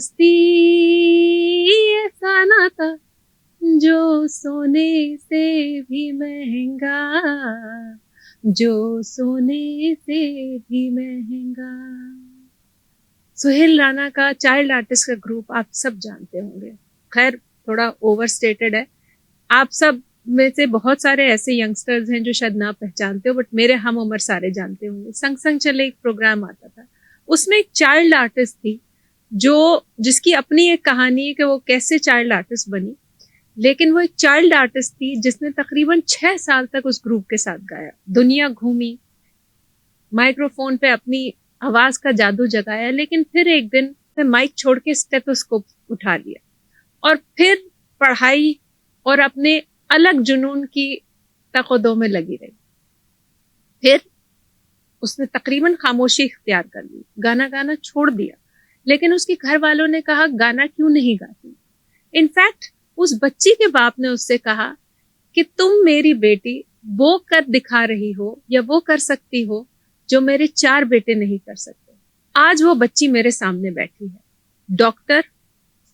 दोस्ती ऐसा नाता जो सोने से भी महंगा, जो सोने से भी महंगा। सुहेल राणा का चाइल्ड आर्टिस्ट का ग्रुप आप सब जानते होंगे, खैर थोड़ा ओवर स्टेटेड है। आप सब में से बहुत सारे ऐसे यंगस्टर्स हैं जो शायद ना पहचानते हो, बट मेरे हम उम्र सारे जानते होंगे। संग संग चले एक प्रोग्राम आता था, उसमें एक चाइल्ड आर्टिस्ट थी जो जिसकी अपनी एक कहानी है कि वो कैसे चाइल्ड आर्टिस्ट बनी। लेकिन वो एक चाइल्ड आर्टिस्ट थी जिसने तकरीबन 6 साल तक उस ग्रुप के साथ गाया, दुनिया घूमी, माइक्रोफोन पे अपनी आवाज का जादू जगाया, लेकिन फिर एक दिन माइक छोड़ के स्टेथोस्कोप उठा लिया और फिर पढ़ाई और अपने अलग जुनून की तकदो में लगी रही। फिर उसने तकरीबन खामोशी इख्तियार कर ली, गाना गाना छोड़ दिया। लेकिन उसके घर वालों ने कहा गाना क्यों नहीं गाती। इनफैक्ट उस बच्ची के बाप ने उससे कहा कि तुम मेरी बेटी वो कर दिखा रही हो या वो कर सकती हो जो मेरे 4 बेटे नहीं कर सकते। आज वो बच्ची मेरे सामने बैठी है, डॉक्टर,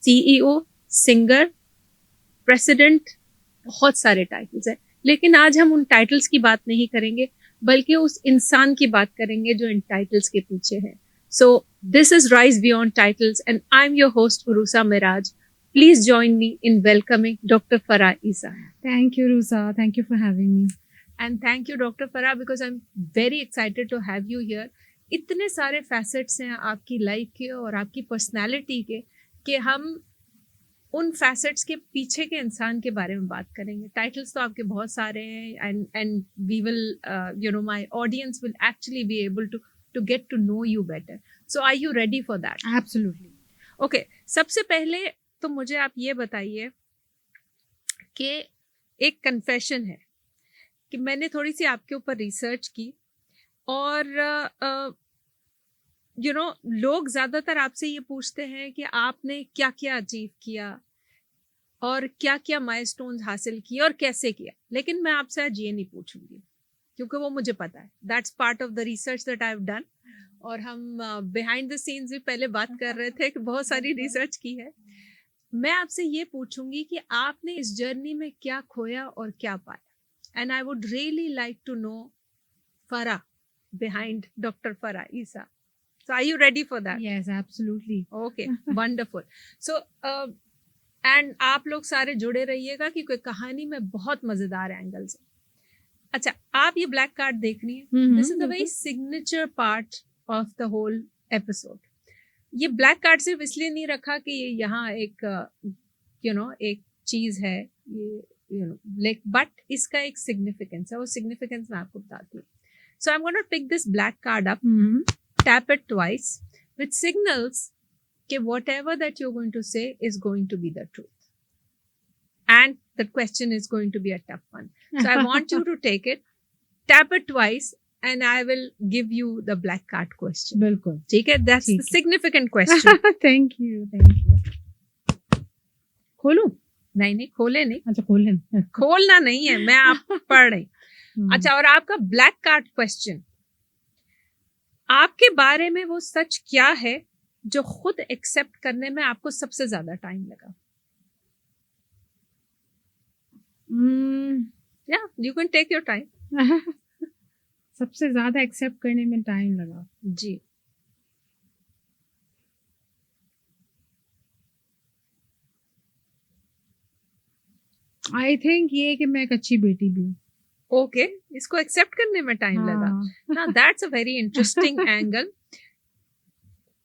सीईओ, सिंगर, प्रेसिडेंट, बहुत सारे टाइटल्स हैं। लेकिन आज हम उन टाइटल्स की बात नहीं करेंगे, बल्कि उस इंसान की बात करेंगे जो इन टाइटल्स के पीछे है। So this is rise beyond titles and I am your host Urusa Miraj. Please join me in welcoming Dr. Farah Isa. Thank you, Rusa. Thank you for having me. And thank you, Dr. Farah, because I'm very excited to have you here. इतने सारे facets हैं आपकी life के और आपकी personality के कि हम उन फैसेट्स के पीछे के इंसान के बारे में बात करेंगे. टाइटल्स तो आपके बहुत सारे हैं and we will my audience will actually be able to get to know you better. So are you ready for that? Absolutely. Okay, सबसे पहले तो मुझे आप ये बताइए कि एक कन्फेशन है कि मैंने थोड़ी सी आपके ऊपर रिसर्च की और लोग ज़्यादातर आपसे ये पूछते हैं कि आपने क्या क्या अचीव किया और क्या क्या माइलस्टोन्स हासिल किए और कैसे किया। लेकिन मैं आपसे आज ये नहीं पूछूंगी क्योंकि वो मुझे पता है, that's part of the research that I have done. और हम बिहाइंड द सीन्स भी पहले बात कर रहे थे कि बहुत सारी रिसर्च की है। मैं आपसे ये पूछूंगी कि आपने इस जर्नी में क्या खोया और क्या पाया। And I would really like to know Farah behind Dr. Farah Isa. So are you ready for that? Yes, absolutely. Okay, wonderful. So and आप लोग सारे जुड़े रहिएगा क्योंकि कहानी में बहुत मजेदार एंगल्स है। अच्छा, आप ये ब्लैक कार्ड देख रही हैं, this is a very signature part of the whole episode. ये ब्लैक कार्ड सिर्फ इसलिए नहीं रखा कि ये यहाँ एक एक चीज है, ये बट इसका एक सिग्निफिकेंस है, वो सिग्निफिकेंस मैं आपको बताती हूँ। So I am gonna pick this black card up, tap it twice, which signals that whatever that you're going to say is going to be the truth. And the question is going to be a tough one. So I want you to take it, tap it twice, and I will give you the black card question. बिल्कुल. ठीक है? That's the significant question. Thank you. खोलूं? नहीं, खोले नहीं. अच्छा, खोलें. खोलना नहीं है, मैं आप पढ़ रही. अच्छा, और आपका ब्लैक कार्ड क्वेश्चन, आपके बारे में वो सच क्या है जो खुद एक्सेप्ट करने में आपको सबसे ज्यादा टाइम लगा? या you can take your time. सबसे ज्यादा एक्सेप्ट करने में टाइम लगा जी. आई थिंक ये कि मैं एक अच्छी बेटी भी हूँ. ओके, इसको एक्सेप्ट करने में टाइम लगा. Now that's a very interesting angle.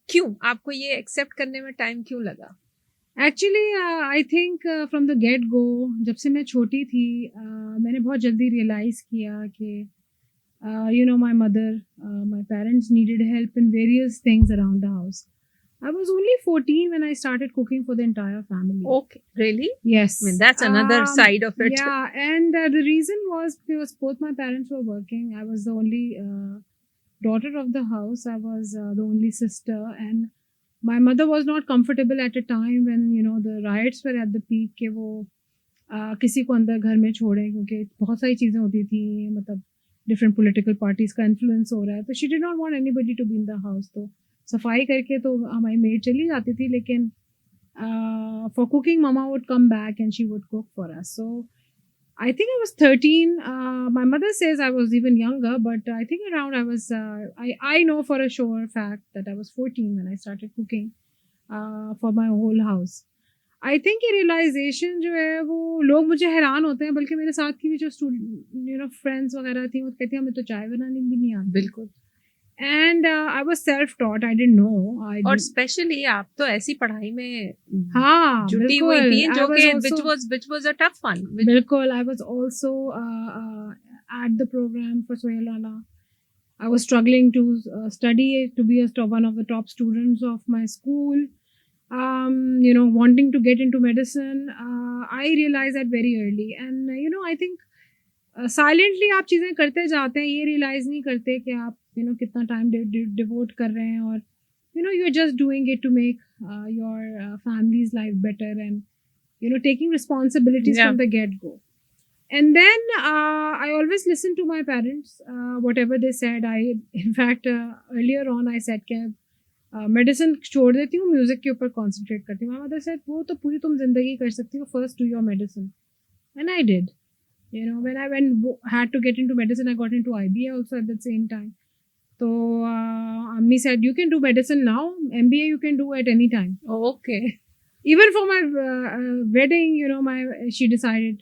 क्यों आपको ये एक्सेप्ट करने में टाइम क्यों लगा? Actually I think from the get go, जब से मैं छोटी थी मैंने बहुत जल्दी रियलाइज किया कि my mother, my parents needed help in various things around the house. I was only 14 when I started cooking for the entire family. Okay, really? Yes. I mean, that's another side of it. Yeah, and the reason was because both my parents were working. I was the only daughter of the house. I was the only sister, and my mother was not comfortable at a time when the riots were at the peak कि वो किसी को अंदर घर में छोड़े, क्योंकि बहुत सारी चीज़ें होती थी, मतलब different political parties का influence हो रहा है, तो she did not want anybody to be in the house. तो सफाई करके तो हमारी मेड चली जाती थी, लेकिन for cooking mama would come back and she would cook for us. So I think I was 13. My mother says I was even younger, but I think around I was I know for a sure fact that I was 14 when I started cooking for my whole house. I think ये realisation जो है वो लोग मुझे हैरान होते हैं, बल्कि मेरे साथ की भी जो स्टूडेंट फ्रेंड्स वगैरह थी वो कहती हैं हमें तो चाय बनानी भी नहीं आती। बिल्कुल। And I was self taught, I didn't know. और स्पेशली आप तो ऐसी पढ़ाई में हाँ जुटी हुई बिल्कुल, थी जो कि also- which was a tough one. बिल्कुल, I was also at the program for Sohail Rana. I was struggling to study to be one of the top students of my school. Wanting to get into medicine, I realized that very early. And I think silently आप चीज़ें करते जाते हैं, ये realize नहीं करते कि आप कितना time devote कर रहे हैं, और you're just doing it to make your family's life better, and taking responsibilities Yeah. from the get-go. And then I always listened to my parents, whatever they said. In fact, earlier on I said कि medicine छोड़ देती हूँ, music के ऊपर concentrate करती हूँ। My mother said वो तो पूरी तुम जिंदगी कर सकती हो, first do your medicine. And I did, when I had to get into medicine, I got into IBA also at the same time. तो अम्मी said you can do medicine now, MBA you can do at any time. Okay. Even for my wedding, she decided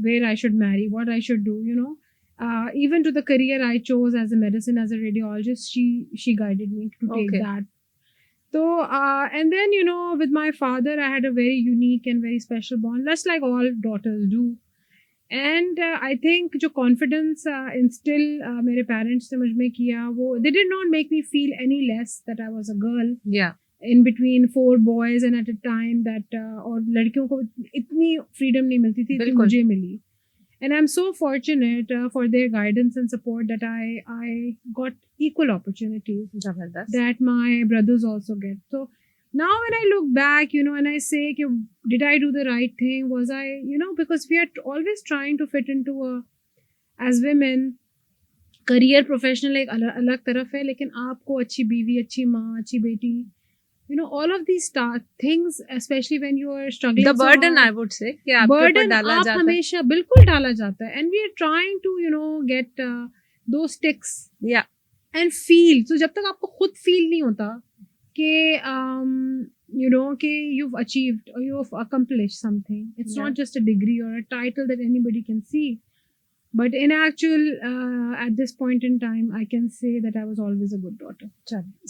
where I should marry, what I should do, even to the career I chose as a medicine, as a radiologist, she guided me to take Okay. that. So, and then, with my father, I had a very unique and very special bond, just like all daughters do. And I think जो confidence instill मेरे parents ने मुझ में किया, वो they did not make me feel any less that I was a girl. Yeah. In between 4 boys, and at a time that और लड़कियों को इतनी freedom नहीं मिलती थी जितनी मुझे मिली. And I'm so fortunate for their guidance and support that I got equal opportunities Zabardast. that my brothers also get. So now when I look back, and I say, did I do the right thing? Was I, because we are always trying to fit into as women, career professional एक अलग तरफ है, लेकिन आपको अच्छी बीवी, अच्छी माँ, अच्छी बेटी, all of these things, especially when you are struggling. The burden, I would say, कि आपके ऊपर burden डाला आप जाता है। हमेशा बिल्कुल डाला जाता है, and we are trying to get those ticks. Yeah. And feel. So जब तक आपको खुद feel नहीं होता कि कि you've achieved or you've accomplished something, it's Yeah. not just a degree or a title that anybody can see. But in actual, at this point in time, I can say that I was always a good daughter.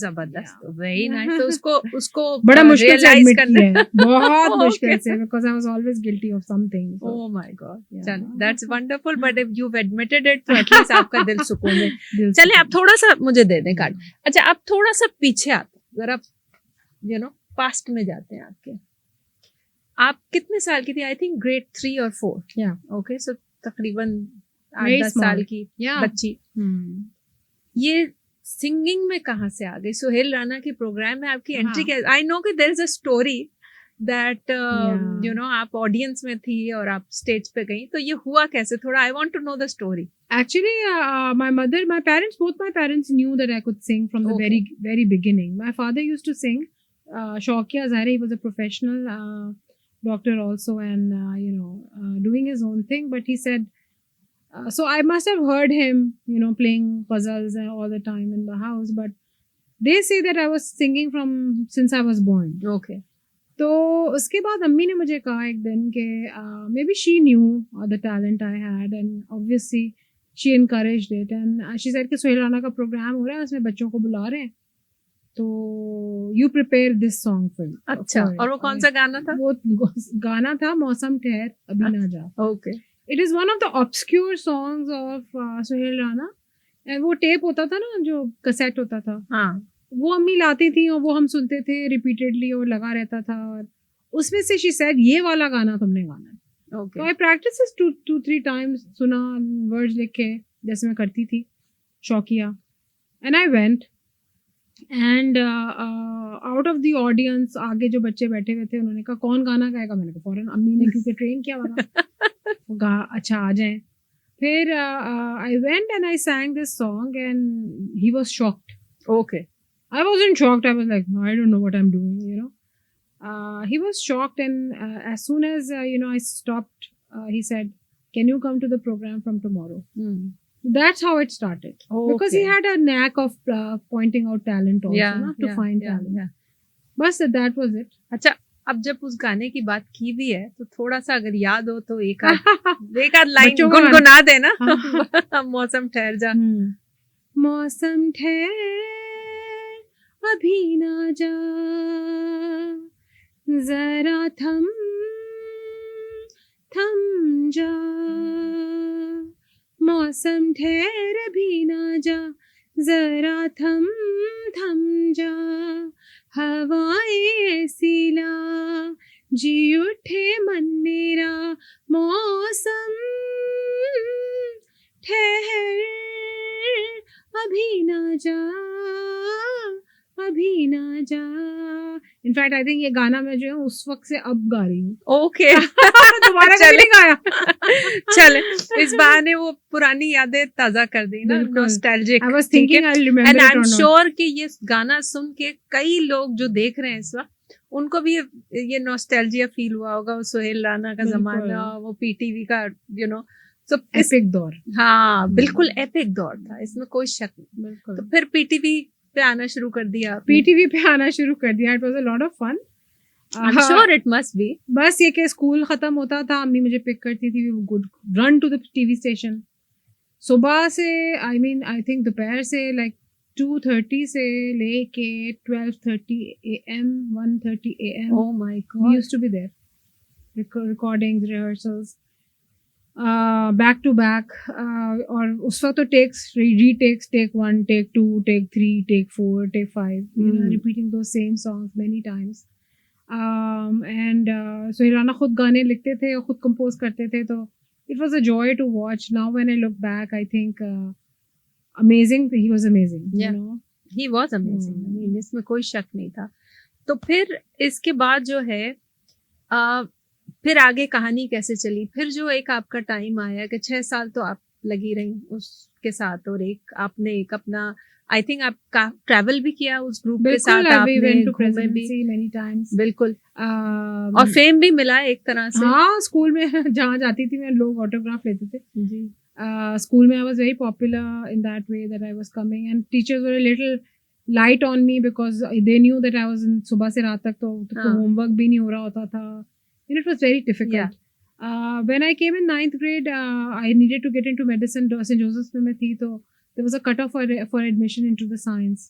जबरदस्त, Yeah. very Yeah. nice। तो उसको बड़ा मुश्किल से realize admit करना किया है, बहुत Okay. मुश्किल से, because I was always guilty of something. So, Oh my God, Yeah. चल, that's wonderful, but if you've admitted it, तो at least आपका दिल सुकून है। दिल चलिए से- आप थोड़ा सा मुझे दे दें कार्ड। अच्छा, आप थोड़ा सा पीछे आते, जरा पास्ट में जाते हैं आपके। आप कितने साल की थी? आई थिंक grade 3 और 4। Yeah. ओके, सो तकरीबन Very 8-10 small. साल की Yeah. बच्ची। ये सिंगिंग में कहाँ से आ गई? सोहेल राना के प्रोग्राम में आपकी एंट्री हाँ। क्या? आई नो कि there is a story that Yeah. आप ऑडियंस में थी और आप स्टेज पे गई, तो ये हुआ कैसे? थोड़ा I want to know the story. Actually, both my parents knew that I could sing from the Okay. very, very beginning. My father used to sing. Shaukia Zahra, he was a professional doctor also, and doing his own thing. But he said, so I must have heard him, playing puzzles all the time in the house. But they say that I was singing since I was born. Okay. तो उसके बाद अम्मी ने मुझे कहा एक दिन कि may be she knew the talent I had, and obviously she encouraged it, and she said कि सोहेल राना का प्रोग्राम हो रहा है, उसमें बच्चों को बुला रहे हैं, तो you prepare this song for. अच्छा, और वो कौन सा गाना था? वो गाना था मौसम ठहर अभी ना जा। Okay. It is one of the obscure songs of Sohail Rana, and वो टेप होता था ना, जो कैसेट होता था, हाँ। वो अम्मी लाती थी और वो हम सुनते थे रिपीटेडली, और लगा रहता था, और उसमें से शी सेड ये वाला गाना तुमने गाना है। तो ओके। आई प्रैक्टिस 2-3 टाइम्स, सुना, वर्ड्स लिखे जैसे मैं करती थी, शौकिया, and I went, and out of the audience आगे जो बच्चे बैठे हुए थे, उन्होंने कहा कौन गाना गाएगा? मैंने कहा फौरन अम्मी ने, क्योंकि ट्रेन किया हुआ अच्छा आ जाए। फिर I went and I sang this song, and he was shocked. Okay. I wasn't shocked. I was like, no, I don't know what I'm doing, you know. He was shocked, and as soon as I stopped, he said, "Can you come to the program from tomorrow?" That's how it started. Because he Okay. had a knack of pointing out talent also, Yeah, na, to yeah, find yeah, talent. yeah. Bas that was it. अच्छा, अब जब उस गाने की बात की भी है तो थोड़ा सा अगर याद हो तो एक आध लाइन बच्चों का गुनगुना देना। हाँ। मौसम ठहर जा। मौसम ठहर अभी ना जा, जरा थम थम जा, मौसम ठहर अभी ना जा, जरा थम थम जा, हवाएं ऐसी ला जी उठे मन मेरा, मौसम ठहर अभी ना जा, अभी ना जा। इनफैक्ट आई थिंक ये गाना मैं जो है उस वक्त से अब गा रही हूँ। ओके। दोबारा कभी चले। नहीं गाया। चल, इस बहाने वो पुरानी यादें ताजा कर दी ना, बिल्कुल। Nostalgic. I was thinking I'll remember and it I am or not. Sure कि ये गाना सुन के कई लोग जो देख रहे हैं इस वक्त, उनको भी ये नॉस्टैल्जिया फील हुआ होगा, वो सोहेल राना का बिल्कुल। जमाना, वो पीटीवी का सो एपिक दौर। हाँ बिल्कुल एपिक दौर था, इसमें कोई शक नहीं। बिल्कुल। तो फिर पीटीवी पे आना शुरू कर दिया आपने। पीटीवी पे आना शुरू कर दिया। It was a lot of fun. I am sure it must be. बस ये कि स्कूल खत्म होता था, अम्मी मुझे पिक करती थी, good run to the TV station. सुबह से आई थिंक दोपहर से लाइक 2:30 से लेके 12:30 AM 1:30 AM oh my we God. used to be there, recordings, rehearsals, back to back, और उस वक्त तो takes, retakes, take 1, take 2, take 3, take 4, take 5, repeating those same songs many times. And Sohail Rana खुद गाने लिखते थे और खुद कंपोज करते थे, तो it was a joy to watch. Now when I look back, I think amazing. He was amazing. Yeah. You know? He was amazing, इसमें कोई शक नहीं था। तो फिर इसके बाद जो है फिर आगे कहानी कैसे चली? फिर जो एक आपका टाइम आया कि 6 साल तो आप लगी रही उसके साथ, और एक आपने एक अपना आई थिंक आप ट्रैवल भी किया उस ग्रुप के साथ, आपने घूमे भी many times. बिल्कुल, और फेम भी मिला एक तरह से। हाँ, स्कूल में जहाँ जाती थी मैं, लोग ऑटोग्राफ लेते थे जी। School में I was very popular in that way that I was coming, and teachers were a little light on me because they knew that I was in सुबह से रात तक, तो होमवर्क भी नहीं हो रहा होता था, and it was very difficult. Yeah. When I came in 9th grade, I needed to get into medicine. St. Joseph's में मैं थी, तो there was a cutoff for admission into the science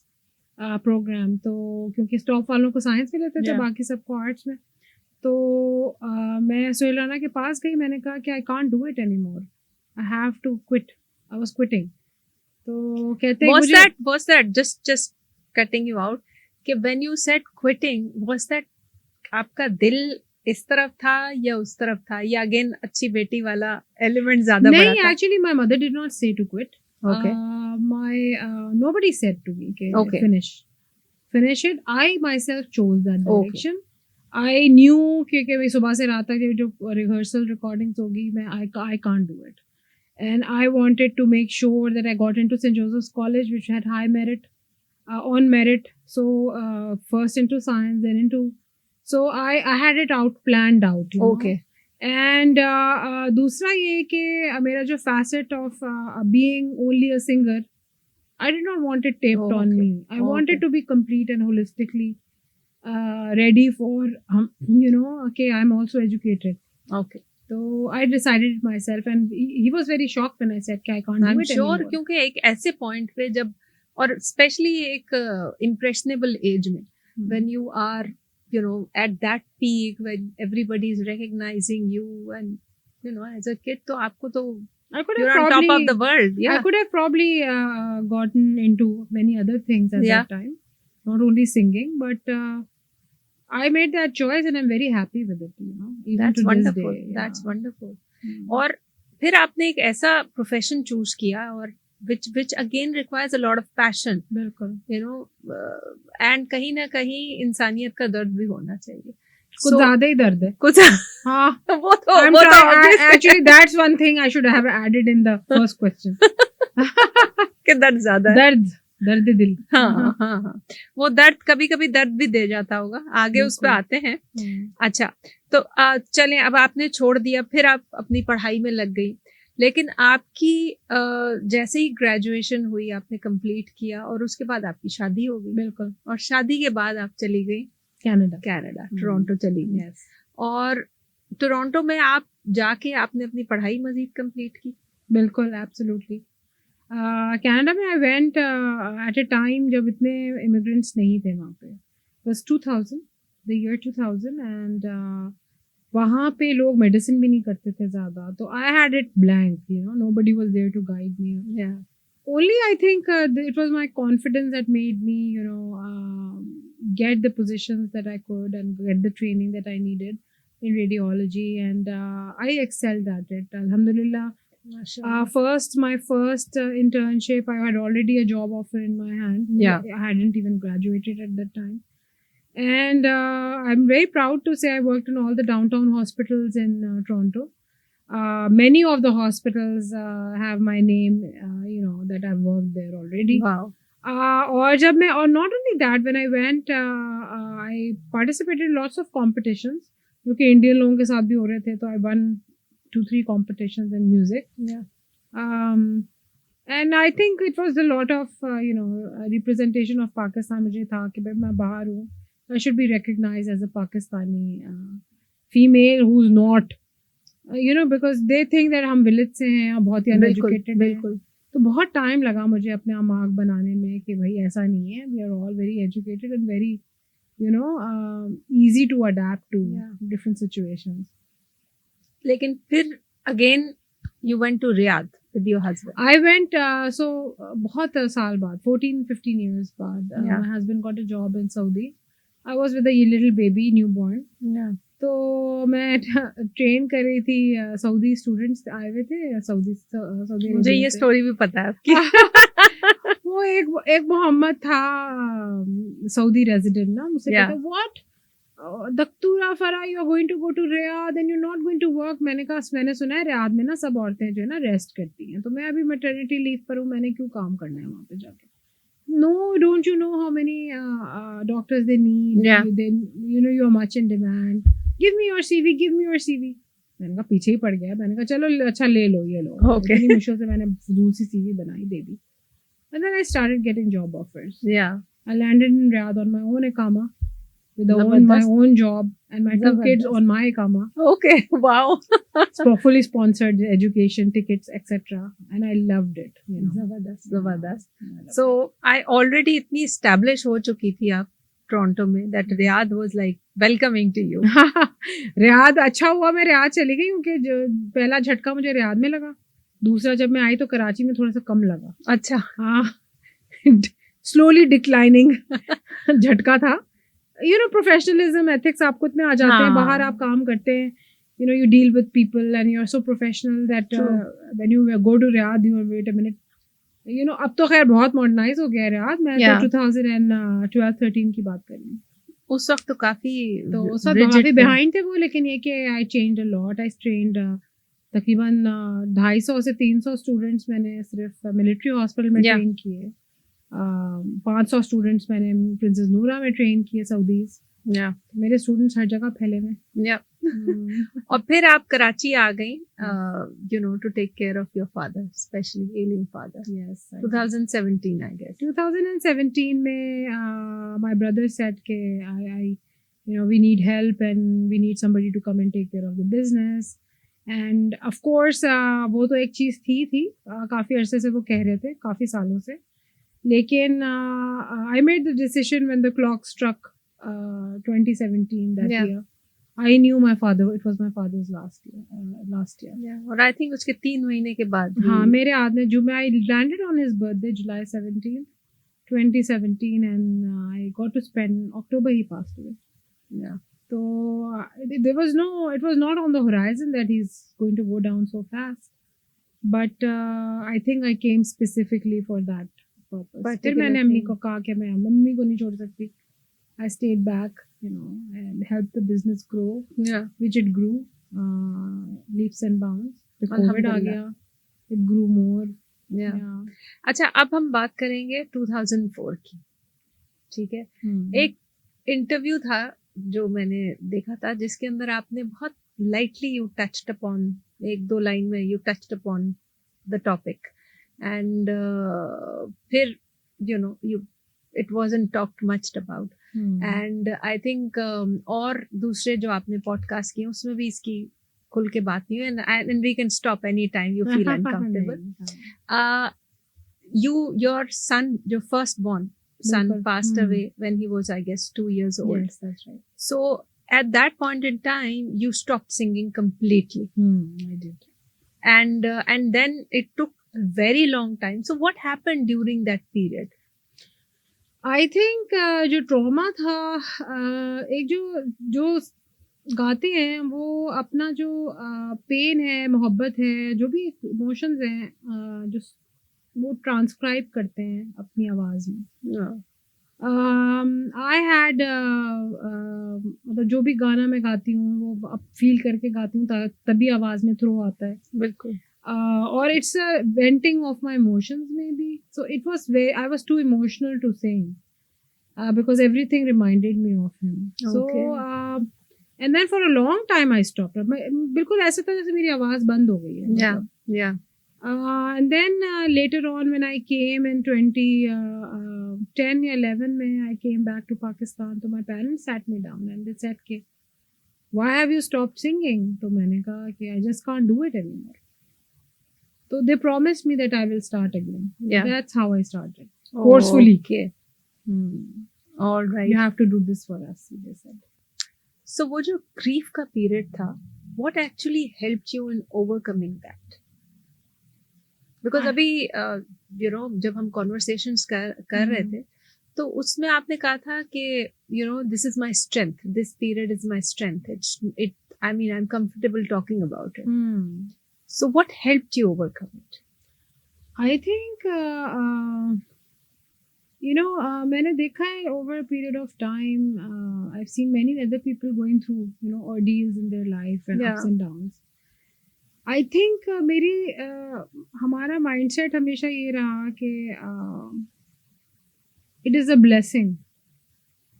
program. तो क्योंकि स्टॉप वालों को science में लेते थे, बाकी सबको आर्ट्स में, तो मैं सोहेल राना के पास गई, मैंने कहा कि I can't do it anymore. I have to quit. I was quitting. तो कहते was that just cutting you out कि when you said quitting, was that आपका दिल इस तरफ था या उस तरफ था, या अगेन अच्छी बेटी वाला एलिमेंट ज्यादा बड़ा था? नहीं, actually my mother did not say to quit. Okay. Nobody said to me okay, finish it. I myself chose that direction. Okay. I knew कि मैं सुबह से रात तक जो rehearsal recordings होगी, मैं I can't do it. And I wanted to make sure that I got into St. Joseph's College, which had high merit, on merit. So first into science, then into, so I had it planned out. Okay. And दूसरा ये कि मेरा जो facet of being only a singer, I did not want it taped on me. I wanted to be complete and holistically ready for, okay, I'm also educated. Okay. So I decided it myself, and he was very shocked when I said कि I can't do it anymore. क्योंकि एक ऐसे point पे जब, और specially एक impressionable as में, when you are at that peak, when everybody is recognizing you, and as a kid, तो आपको तो you're on top of the world. Yeah. I could have probably gotten into many other things at that time, not only singing, but I made that choice and I'm very happy with it, even That's to wonderful. this day. Yeah. That's wonderful. और फिर आपने एक ऐसा profession choose किया, और which again requires a lot of passion. बिल्कुल. And कहीं ना कहीं इंसानियत का दर्द भी होना चाहिए. कुछ ज्यादा ही दर्द है. कुछ हाँ. वो तो actually that's one thing I should have added in the first question. कि दर्द ज्यादा है. दर्द दिल। हाँ हाँ हाँ, वो दर्द कभी कभी दर्द भी दे जाता होगा, आगे उस पे बिल्कुल। आते हैं। अच्छा, तो चलें, अब आपने छोड़ दिया, फिर आप अपनी पढ़ाई में लग गई, लेकिन आपकी जैसे ही ग्रेजुएशन हुई, आपने कंप्लीट किया और उसके बाद आपकी शादी हो गई, बिल्कुल। और शादी के बाद आप चली गई कनाडा। कनाडा, टोरंटो चली गई। यस। और टोरंटो में आप जाके आपने अपनी पढ़ाई मजीद कंप्लीट की? बिल्कुल, एब्सोल्युटली। कनाडा में I went at a time जब इतने इमिग्रेंट्स नहीं थे वहाँ पे। बस 2000, द ईयर 2000, एंड वहाँ पे लोग मेडिसिन भी नहीं करते थे ज़्यादा, तो I had it blank, you know, nobody was there to guide me. Yeah. Only I think it was my confidence that made me, you know, get the positions that I could and get the training that I needed in radiology, and I excelled at it. Alhamdulillah. My first internship, I had already a job offer in my hand. Yeah. I hadn't even graduated at that time. And I'm very proud to say I worked in all the downtown hospitals in Toronto. Many of the hospitals have my name, you know, that I've worked there already. Wow. और जब मैं, और not only that, when I went, I participated in lots of competitions, जो कि Indian लोगों के साथ भी हो रहे थे, तो I won 2-3 competitions in music. Yeah. And I think it was a lot of, you know, representation of Pakistan. मुझे था कि भाई मैं बाहर हूँ, I should be recognized as a Pakistani female who's not, you know, because they think that हम village से हैं और बहुत ही uneducated हैं। बिल्कुल। तो बहुत टाइम लगा मुझे अपने आप मार्क बनाने में कि भाई ऐसा नहीं है, we are all very educated and very, you know, easy to adapt to different situations. लेकिन फिर again you went to Riyadh with your husband. I went, बहुत साल बाद, 14-15 years बाद, Yeah. my husband got a job in Saudi. I was with a little baby, newborn. Yeah. तो मैं train कर रही थी, सऊदी स्टूडेंट्स आए हुए थे सऊदी मुझे ये स्टोरी भी पता है आपकी। वो एक मोहम्मद था, सऊदी रेजिडेंट ना, मुझसे Yeah. कहता व्हाट दक्तूरा Farah, you are going to go to Riyadh and you not going to work. मैंने कहा मैंने सुना है रियाद में ना सब औरतें जो है ना रेस्ट करती हैं, तो मैं अभी मैटरनिटी लीव पर हूँ, मैंने क्यों काम करना है वहाँ पे जाके। No, don't you know how many doctors they need? Yeah. You know, you are much in demand. Give me your CV, give me your CV. मैंने कहा पीछे ही पड़ गया, मैंने कहा चलो अच्छा ले लो, ये लो। Okay. इतनी मुश्किल से मैंने फजूल सी CV बनाई, दे दी। And then I started getting job offers. Yeah. I landed in Riyadh on my own ikama, with my Zabardast. own job and my 2 kids Zabardast. on my ikama. Okay. Wow. Fully sponsored education, tickets, etc. And I loved it. You know. जबरदस्त जबरदस्त। I loved it. So I already इतनी established हो चुकी थी आप Toronto में that Riyadh was like welcoming to you. Riyadh अच्छा हुआ मैं रियाद चली गई, क्योंकि पहला झटका मुझे रियाद में लगा, दूसरा जब मैं आई तो कराची में थोड़ा सा कम लगा। अच्छा। हाँ, स्लोली डिक्लाइनिंग झटका था। यू नो, प्रोफेशनलिज्म, एथिक्स आपको इतने आ जाते हैं, हाँ। बाहर आप काम करते हैं, you know, you deal with people and you are so professional that when you go to Riyadh you wait a minute, you know. अब तो खैर बहुत मॉडर्नाइज हो गया है रियाद, मैं Yeah. तो 2012-13 की बात कर रही हूँ। उस वक्त तो काफी तो उस वक्त rigid काफी थे। बिहाइंड थे वो, लेकिन ये कि I changed a lot. I trained तकरीबन 250 से 300 स्टूडेंट्स मैंने सिर्फ मिलिट्री हॉस्पिटल में Yeah. ट्रेन किए। 500 स्टूडेंट्स मैंने प्रिंसेस नूरा में ट्रेन किए, सऊदीज। Yeah. मेरे स्टूडेंट्स हर जगह फैले हुए। Yeah. और फिर आप कराची आ गई, you know, to take care of your father, especially ailing father. Yes, 2017 I guess. 2017 में my brother said कि I you know, we need help and we need somebody to come and take care of the business. And of course वो तो एक चीज़ थी काफ़ी अरसे से वो कह रहे थे, काफ़ी सालों से। लेकिन I made the decision when the clock struck 2017 that Yeah. year. I knew my father, it was my father's last year. Yeah. और I think उसके 3 महीने के बाद ही- हाँ, मेरे याद में I landed on his birthday, July 17th, 2017, and I got to spend October he passed away. Yeah. So it was not on the horizon that he's going to go down so fast. But I think I came specifically for that purpose. फिर मैंने अम्मी को कहा कि मैं mummy को नहीं छोड़ सकती. I stayed back, you know, and helped the business grow, Yeah. which it grew leaps and bounds. The COVID uh Alhamdulillah. गया, it grew more, Yeah. Yeah. अच्छा, अब हम बात करेंगे 2004 की, ठीक है? एक इंटरव्यू था जो मैंने देखा था, जिसके अंदर आपने बहुत लाइटली यू टच्ड अपॉन, एक दो लाइन में you touched upon the topic, and फिर you know you it wasn't talked much about, and I think और दूसरे जो आपने पॉडकास्ट किए उसमें भी इसकी खुल के बात नहीं हुई, and we can stop any time you feel uncomfortable. Your son, your firstborn son, Bilkul. passed away when he was, I guess, 2 years old. Yes, that's right. So at that point in time, you stopped singing completely, I did. and then it took a very long time. So what happened during that period? I think जो trauma था, एक जो गाते हैं वो अपना जो pen है, मोहब्बत है, जो भी इमोशंस हैं, जो वो ट्रांसक्राइब करते हैं अपनी आवाज़ में. आई हैड मतलब जो भी गाना मैं गाती हूँ वो अब फील करके गाती हूँ, तभी आवाज़ में थ्रो आता है. बिल्कुल. Or it's a venting of my emotions maybe. So it was I was too emotional to sing because everything reminded me of him. Okay. So and then for a long time I stopped. बिल्कुल ऐसा था जैसे मेरी आवाज़ बंद हो गई है. Yeah, yeah. And then later on when I came in 2010 या 11 में I came back to Pakistan, तो my parents sat me down and they said कि why have you stopped singing? तो मैंने कहा कि I just can't do it anymore. So they promised me that I will start again. Yeah. That's how I started. Forcefully. Okay. All right. You have to do this for us, they said. So वो जो grief का period था, what actually helped you in overcoming that? Because अभी जब हम conversations कर रहे थे, तो उसमें आपने कहा था कि this is my strength, this period is my strength. I'm comfortable talking about it. So what helped you overcome it? I think मैंने देखा है over a period of time, I've seen many other people going through ordeals in their life and ups and downs. I think हमारा mindset हमेशा ये रहा कि it is a blessing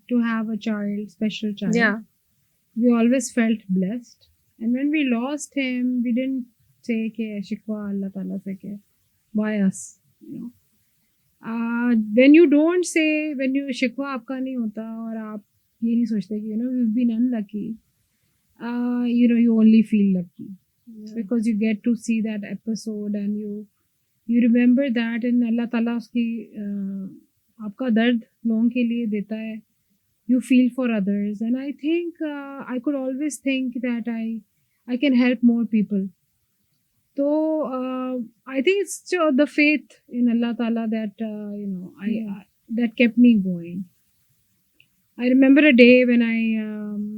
to have a child, special child. Yeah. We always felt blessed, and when we lost him, we didn't say कि शिकवा अल्लाह ताला से कि why us, when you don't say, when you शिकवा आपका नहीं होता और आप ये नहीं सोचते कि you've been unlucky, you only feel lucky. Yeah. Because you get to see that episode and you remember that, and अल्लाह ताला उसकी आपका दर्द लोगों के लिए देता है. You feel for others, and I think I could always think that I can help more people. So I think it's the faith in Allah Ta'ala that that kept me going. I remember a day when I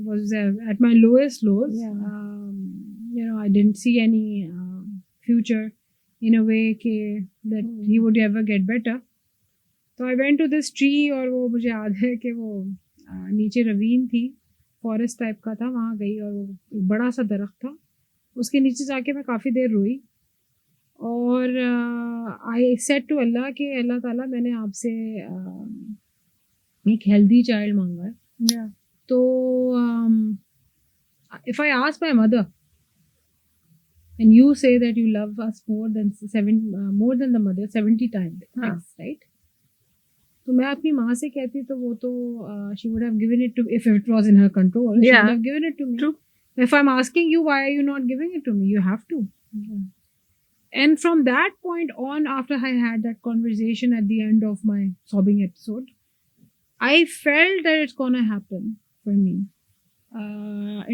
was at my lowest lows. Yeah. I didn't see any future in a way that he would ever get better. So I went to this tree, और वो मुझे याद है कि वो नीचे रवीन थी, forest type का था, वहाँ गई और वो एक बड़ा सा दरख्त था, उसके नीचे जाके मैं काफ़ी देर रोई. और आई सेड टू अल्लाह कि अल्लाह ताला मैंने आपसे एक हेल्दी चाइल्ड मांगा है. Yeah. तो if I ask my mother and you say that you love us more than the mother 70 times, right? तो मैं अपनी माँ से कहती तो वो तो she would have given it to, if it was in her control, she would have given it to me. True. If I'm asking you, why are you not giving it to me? You have to. And from that point on, after I had that conversation at the end of my sobbing episode, I felt that it's gonna happen for me.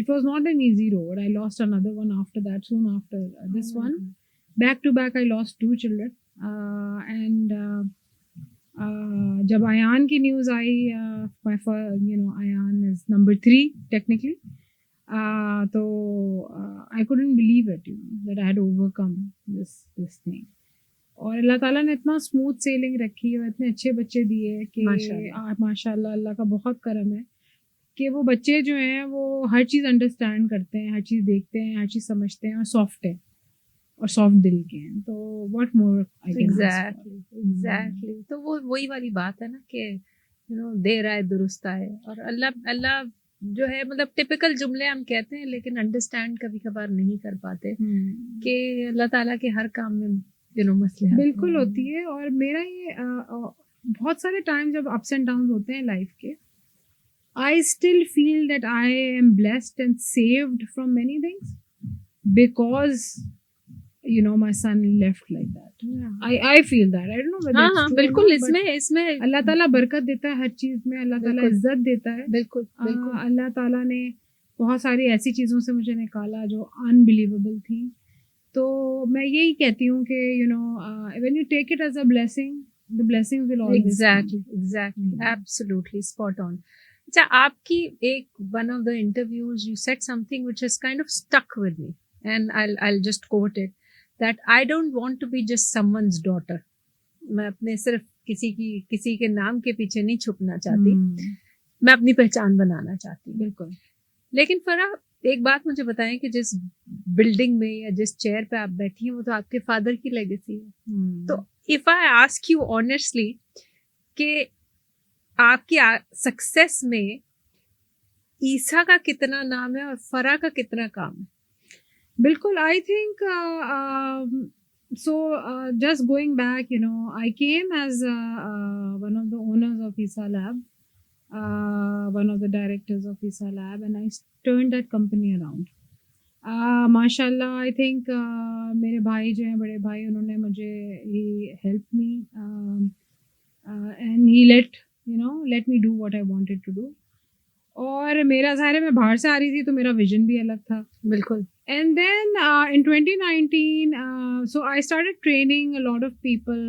It was not an easy road. I lost another one after that, soon after this one. Back to back, I lost 2 children. And जब आयान की news आई, Ayaan is number 3 technically, तो I couldn't believe it, that I had overcome this thing. और अल्लाह ताला ने इतना smooth selling रखी और इतने अच्छे बच्चे दिए कि माशाल्लाह अल्लाह का बहुत करम है कि वो बच्चे जो हैं वो हर चीज़ अंडरस्टैंड करते हैं, हर चीज़ देखते हैं, हर चीज़ समझते हैं और सॉफ्ट है. और सॉफ्ट दिल के हैं, तो what more I can ask exactly तो वो वही वाली बात है ना कि देर आए दुरुस्त आए, और अल्लाह अल्लाह जो है मतलब टिपिकल जुमले हम कहते हैं लेकिन अंडरस्टैंड कभी कभार नहीं कर पाते कि अल्लाह ताला के हर काम में मसले बिल्कुल होती है। और मेरा ये बहुत सारे टाइम जब अप्स एंड डाउन होते हैं लाइफ के, I still feel that I am blessed and saved from many things because my son left like that. I feel that. I don't know whether it's true बिल्कुल or not, but इसमें अल्लाह ताला बरकत देता है हर चीज में, अल्लाह ताला इज्जत देता है। बिल्कुल बिल्कुल अल्लाह ताला ने बहुत सारी ऐसी चीज़ों से मुझे निकाला जो अनबिलीवेबल थी। तो मैं यही कहती हूँ कि when you take it as a blessing, the blessings will always exactly absolutely spot on. अच्छा, आपकी एक one of the interviews you said something which is kind of stuck with me and I just quote it, that I don't want to be just someone's daughter. मैं अपने सिर्फ किसी के नाम के पीछे नहीं छुपना चाहती, मैं अपनी पहचान बनाना चाहती हूँ। बिल्कुल। लेकिन फराह, एक बात मुझे बताएं कि जिस बिल्डिंग में या जिस चेयर पे आप बैठी हैं वो तो आपके फादर की लेगेसी है। तो if I ask you honestly कि आपकी सक्सेस में ईसा का कितना नाम है और फराह का कितना काम है? बिल्कुल, I think so just going back, I came as one of the owners of Isa Lab, one of the directors of Isa Lab, and I turned that company around. माशाल्लाह, आई थिंक मेरे भाई जो हैं, बड़े भाई, उन्होंने मुझे he help me and he let me do what I wanted to do. और मेरा ज़ाहिर है मैं बाहर से आ रही थी तो मेरा विजन भी अलग था। बिल्कुल। And then in 2019, so I started training a lot of people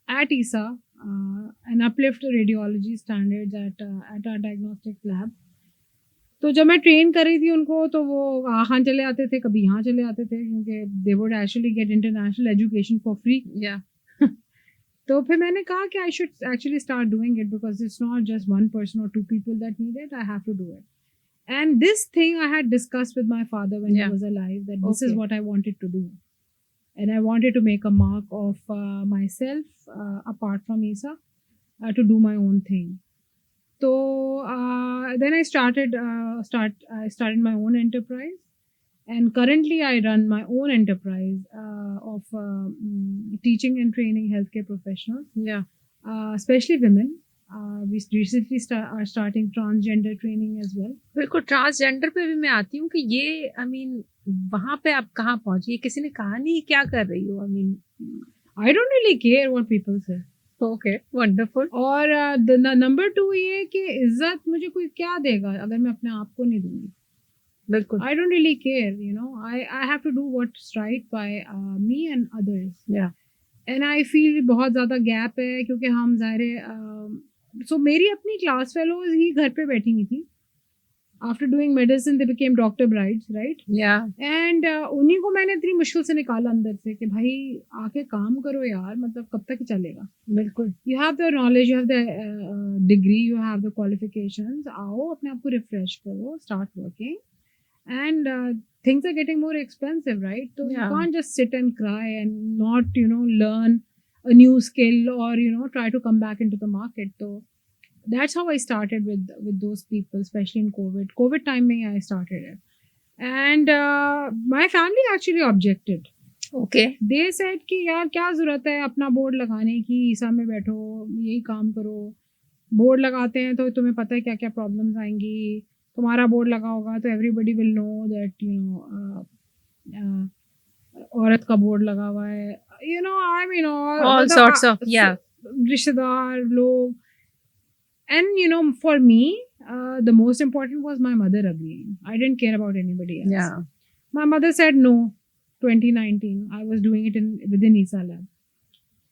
at ISA and uplift radiology standards at our diagnostic lab. तो जब मैं ट्रेन कर रही थी उनको, तो वो वहाँ चले आते थे, कभी यहाँ चले आते थे, क्योंकि they would actually get international education for free. Yeah. तो फिर मैंने कहा कि I should actually start doing it because it's not just one person or two people that need it. I have to do it. And this thing I had discussed with my father when he was alive, that this is what I wanted to do. And I wanted to make a mark of myself apart from ISA to do my own thing. So then I started my own enterprise. And currently I run my own enterprise of teaching and training healthcare professionals. Yeah. Especially women. We recently are starting transgender training as well. बिल्कुल, transgender पे भी मैं आती हूँ कि ये वहाँ पे आप कहाँ पहुँची? किसी ने कहा नहीं क्या कर रही हो? I don't really care what people say. Okay, wonderful. और नंबर 2 ये कि इज्जत मुझे कोई क्या देगा अगर मैं अपने आप को नहीं दूंगी? बिल्कुल। I don't really care, I have to do what's right by me and others. Yeah. And I feel बहुत ज़्यादा गैप है, क्योंकि हम ज़ाहिर so मेरी अपनी क्लास फेलोज ही घर पे बैठी हुई थी। After doing medicine, they became doctor brides, right? Yeah. And उन्हीं को मैंने इतनी मुश्किल से निकाला अंदर से कि भाई आके काम करो यार, मतलब कब तक चलेगा? बिल्कुल। You have the knowledge, you have the degree, you have the qualifications. आओ अपने आप को रिफ्रेश करो, start working. And things are getting more expensive, right? So you can't just sit and cry and not, learn a new skill or, try to come back into the market. So that's how I started with those people, especially in COVID timing. I started it, and my family actually objected. Okay. They said कि यार क्या जरूरत है अपना board लगाने की, ईसा में बैठो, यही काम करो। बोर्ड लगाते हैं तो तुम्हें पता है क्या क्या प्रॉब्लम्स आएंगी, तुम्हारा बोर्ड लगा होगा तो एवरीबडी विल नो दैट औरत का बोर्ड लगा हुआ है, I mean all sorts of रिश्तेदार लोग। And for me, the most important was my mother agreeing. I didn't care about anybody else. Yeah. My mother said no. 2019, I was doing it within ISA Lab.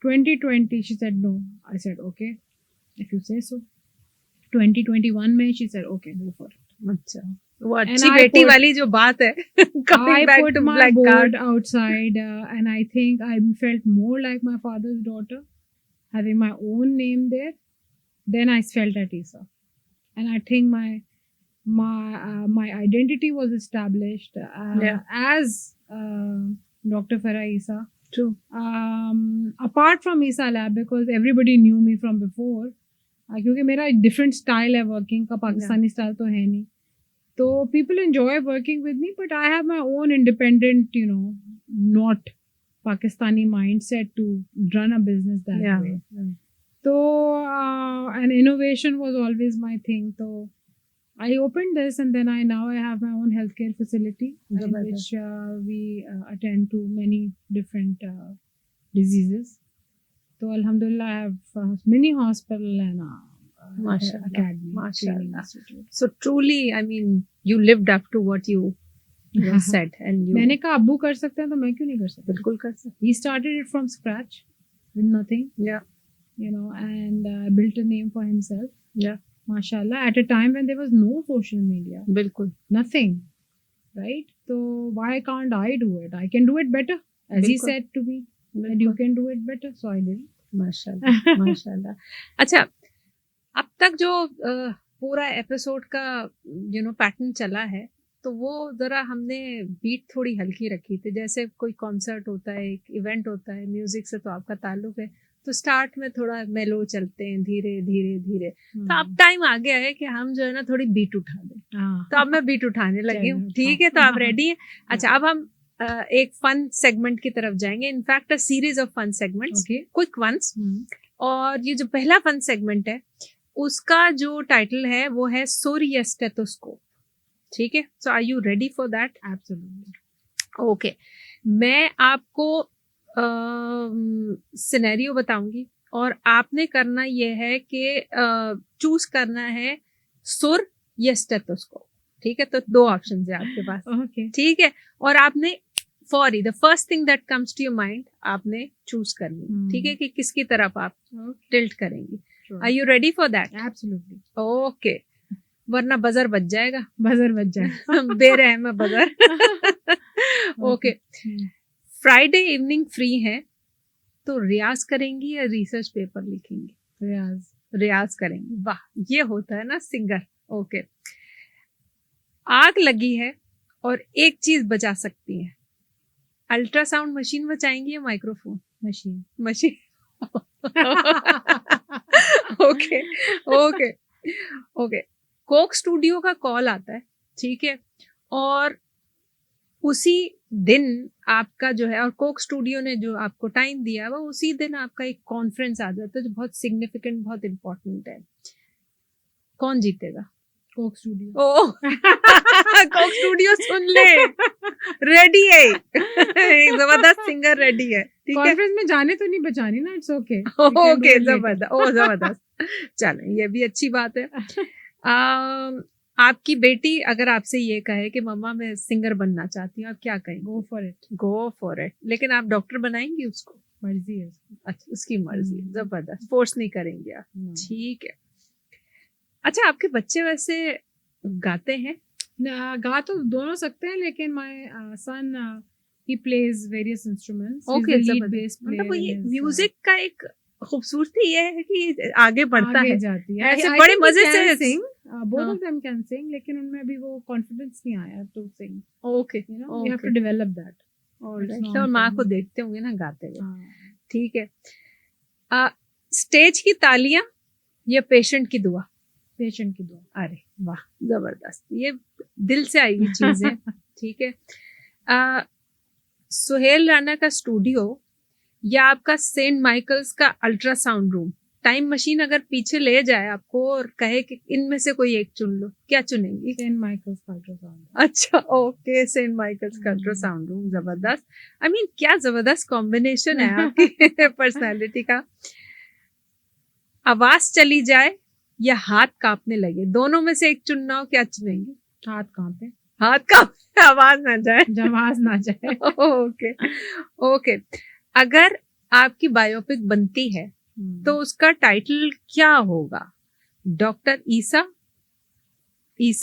2020, she said no. I said okay, if you say so. 2021 में she said okay, go for it. अच्छा, वो अच्छी बेटी वाली जो बात है। Coming back to my board outside, and I think I felt more like my father's daughter, having my own name there. Then I felt at ISA, and I think my identity was established as Dr. Farah Isa. True. Apart from Isa Lab, because everybody knew me from before, क्योंकि मेरा different style है working का, Pakistani style तो है नहीं, तो people enjoy working with me, but I have my own independent, not Pakistani mindset to run a business that way. So and innovation was always my thing. So I opened this, and then I have my own healthcare facility in which we attend to many different diseases. So Alhamdulillah, I have a mini hospital and Mashallah. academy. Mashallah. So truly, I mean, you lived up to what you said, and you. मैंने कहा अब्बू कर सकते हैं तो मैं क्यों नहीं कर सकती? बिल्कुल कर सकते. He started it from scratch with nothing. Yeah. And built a name for himself. Yeah. Mashallah, at a time when there was no social media. बिल्कुल. Nothing. Right? So why can't I do it? I can do it better. As he said to me, that you can do it better. So I did. माशाल्लाह. माशाल्लाह. अच्छा, अब तक जो पूरा episode का pattern चला है, तो वो जरा हमने बीट थोड़ी हल्की रखी थी. जैसे कोई कॉन्सर्ट होता है, एक इवेंट होता है, म्यूजिक से तो आपका ताल्लुक है, तो स्टार्ट में थोड़ा मेलो चलते हैं, धीरे धीरे धीरे. तो अब टाइम आ गया है कि हम जो है ना थोड़ी बीट उठा दें. तो अब मैं बीट उठाने लगी हूँ. ठीक है, तो आप रेडी हैं? अच्छा, अब हम एक फन सेगमेंट की तरफ जाएंगे. In fact a series of fun segments, quick ones. और ये जो पहला फन सेगमेंट है, उसका जो टाइटल है वो है सुर या स्टेथोस्कोप. ठीक है, so are you ready for that? Absolutely. Okay, मैं आपको सिनेरियो बताऊंगी और आपने करना ये है कि चूज करना है सुर या स्टेथोस्कोप. ठीक है, तो 2 ऑप्शन है आपके पास. Okay. ठीक है, और आपने फॉरी the first thing that comes to your mind आपने चूज करनी. ठीक है, कि किसकी तरफ आप टिल्ट करेंगी. Are you ready for that? Absolutely. Okay, वरना बजर बज जाएगा. बजर बज जाए. बेरहम buzzer. Okay, Friday evening free है, तो रियाज करेंगी या रिसर्च पेपर लिखेंगी? रियाज करेंगी. वाह, ये होता है ना सिंगर. ओके, आग लगी है और एक चीज बचा सकती है. अल्ट्रासाउंड मशीन बचाएंगी या microphone? Machine. Okay okay okay. Coke studio का कॉल आता है. ठीक है, और उसी दिन आपका जो है, और कोक स्टूडियो ने जो आपको टाइम दिया वो उसी दिन आपका एक कॉन्फ्रेंस आ जाता है जो बहुत सिग्निफिकेंट, बहुत इम्पोर्टेंट है. कौन जीतेगा? Coke Studio. Oh Coke Studio सुन ले, रेडी है. एक जबरदस्त सिंगर रेडी है. ठीक है, कॉन्फ्रेंस में जाने तो नहीं बचानी ना. It's okay. ओके, जबरदस्त. ओ जबरदस्त. चलो, ये भी अच्छी बात है. आपकी बेटी अगर आपसे ये कहे कि मम्मा मैं सिंगर बनना चाहती हूँ, आप क्या कहेंगे? Go for it. लेकिन आप डॉक्टर बनाएंगी उसको? मर्जी है. अच्छा, उसकी मर्जी. जबरदस्त. फोर्स नहीं करेंगे आप. ठीक है. अच्छा, आपके बच्चे वैसे गाते हैं? गा तो दोनों सकते हैं, लेकिन my son he plays various instruments. Okay, lead base player. मतलब वो ये म्यूजिक का एक खूबसूरती ये है कि आगे बढ़ता है, जाती है. ऐसे बड़े मजे से sing. Both of them can sing, लेकिन उनमें अभी वो कॉन्फिडेंस नहीं आया to sing. Okay, we have to develop that. Alright. और माँ को देखते होंगे ना गाते हुए. ठीक है. स्टेज की तालियां या पेशेंट की दुआ? पेशेंट की दुआ. अरे वाह, जबरदस्त. ये दिल से आई हुई चीज है. ठीक है. सुहेल राणा का स्टूडियो या आपका सेंट माइकल्स का अल्ट्रासाउंड रूम? टाइम मशीन अगर पीछे ले जाए आपको और कहे कि इनमें से कोई एक चुन लो, क्या चुनेंगी? सेंट माइकल्स का अल्ट्रासाउंड. अच्छा, ओके, सेंट माइकल्स का अल्ट्रासाउंड रूम. जबरदस्त. आई मीन, क्या जबरदस्त कॉम्बिनेशन है आपकी पर्सनालिटी का. आवाज चली जाए या हाथ कांपने लगे? दोनों में से एक चुनना हो, क्या चुनेंगे? हाथ कांपे. आवाज ना जाए. आवाज ना जाए. Okay okay. अगर आपकी बायोपिक बनती है तो उसका टाइटल क्या होगा? डॉक्टर ईसा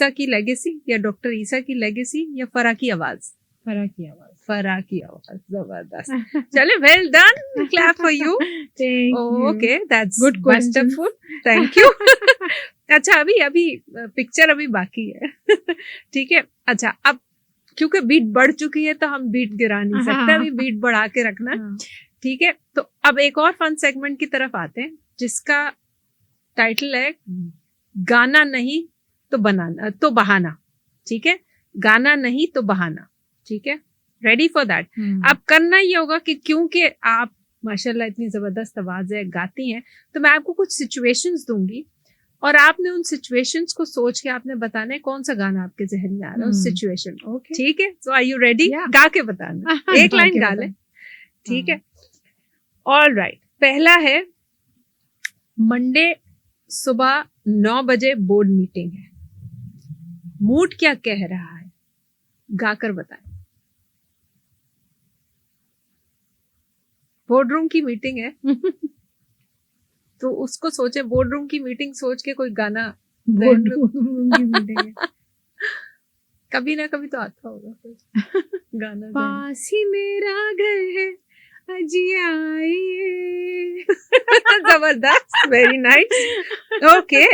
की लेगेसी, या डॉक्टर ईसा की लेगेसी, या फरा की आवाज? फरा की आवाज. फरा की आवाज, जबरदस्त। चले, well done, clap for you. Thank you. Okay, that's Good questions. Wonderful, thank you. अच्छा, अभी पिक्चर अभी बाकी है। ठीक है, अच्छा, अब क्योंकि बीट बढ़ चुकी है तो हम बीट गिरा नहीं सकते, अभी बीट बढ़ा के रखना है। हाँ. ठीक है, तो अब एक और फन सेगमेंट की तरफ आते हैं जिसका टाइटल है गाना नहीं तो बनाना तो बहाना। ठीक है, गाना नहीं तो बहाना। ठीक है, रेडी फॉर दैट? अब करना ये होगा कि क्योंकि आप माशाल्लाह इतनी जबरदस्त आवाज है, गाती हैं, तो मैं आपको कुछ सिचुएशंस दूंगी और आपने उन सिचुएशंस को सोच के आपने बताना है कौन सा गाना आपके जहन में आ रहा है उस सिचुएशन। Okay. ठीक है, so are you ready? Yeah. गा के बताना, एक लाइन गा ले। ठीक है, ऑल राइट। पहला है, मंडे सुबह 9 बजे बोर्ड मीटिंग है, मूड क्या कह रहा है, गाकर बताएं। बोर्ड रूम की मीटिंग है तो उसको सोचे, बोर्ड रूम की मीटिंग सोच के कोई गाना बोर्ड रूम की मीटिंग है। कभी ना कभी तो आता होगा कोई गाना। पास ही मेरा घर है, अजी आइए। जबरदस्त, वेरी नाइस। ओके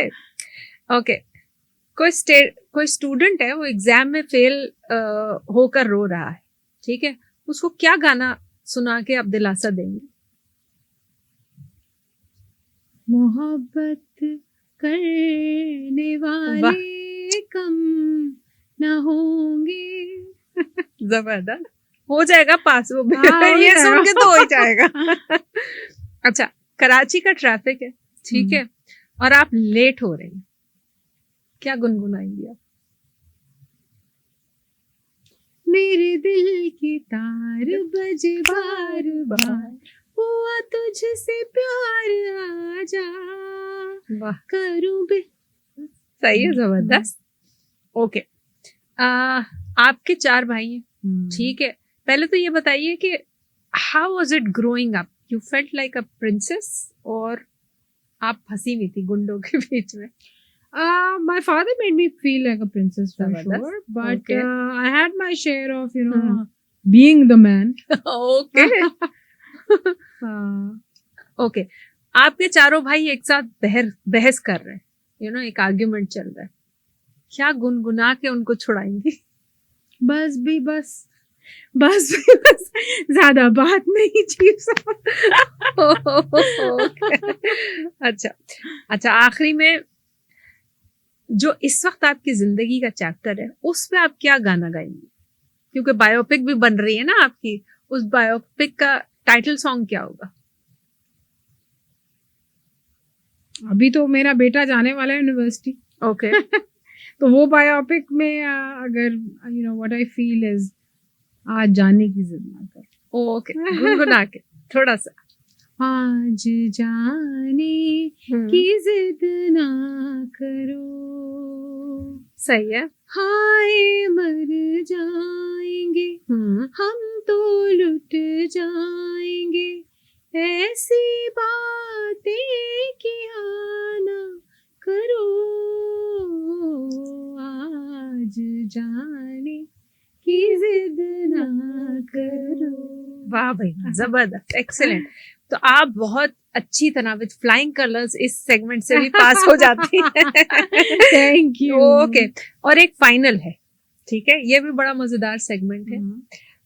ओके, कोई स्टूडेंट है, वो एग्जाम में फेल होकर रो रहा है। ठीक है, उसको क्या गाना सुना के आप दिलासा देंगे? मोहब्बत करने वाले कम ना होंगे। जबरदस्त, हो जाएगा पास वो भी। हाँ, हो ये जाएगा। सुन के तो हो ही जाएगा। अच्छा, कराची का ट्रैफिक है, ठीक है, और आप लेट हो रहे हैं, क्या गुनगुनाएंगे आप? मेरे दिल की तार बजे बार बार, हुआ तुझसे प्यार, आजा वाह, करूं बे। सही है, जबरदस्त। ओके, आपके 4 भाई हैं, ठीक है, पहले तो ये बताइए कि how was it growing up? You felt like a princess और आप फंसी हुई थी गुंडों के बीच में? My father made me feel like a princess for Zabardast. sure, but Okay. I had my share of, being the man. Okay okay, आपके चारों भाई एक साथ बहस कर रहे हैं, एक आर्ग्यूमेंट चल रहा है, क्या गुनगुना के उनको छुड़ाएंगी? बस भी बस, बस भी बस, ज्यादा बात नहीं चीफ साहब। अच्छा अच्छा, आखिरी में जो इस वक्त आपकी जिंदगी का चैप्टर है उस पे आप क्या गाना गाएंगे? क्योंकि बायोपिक भी बन रही है ना आपकी, उस बायोपिक का टाइटल सॉन्ग क्या होगा? अभी तो मेरा बेटा जाने वाला है यूनिवर्सिटी। ओके तो वो बायोपिक में अगर व्हाट आई फील इज, आज जाने की जिद ना कर। ओके, गुनगुना के थोड़ा सा। आज जाने की जिद ना करो, सही है। हाय मर जाएंगे हम तो लुट जाएंगे, ऐसी बातें किया ना करो, आज जाने की जिद ना करो। वाह भाई, जबरदस्त, एक्सीलेंट। तो आप बहुत अच्छी तरह विद फ्लाइंग कलर्स इस सेगमेंट से भी पास हो जाती हैं। Thank you. ओके, और एक फाइनल है, ठीक है, ये भी बड़ा मजेदार सेगमेंट है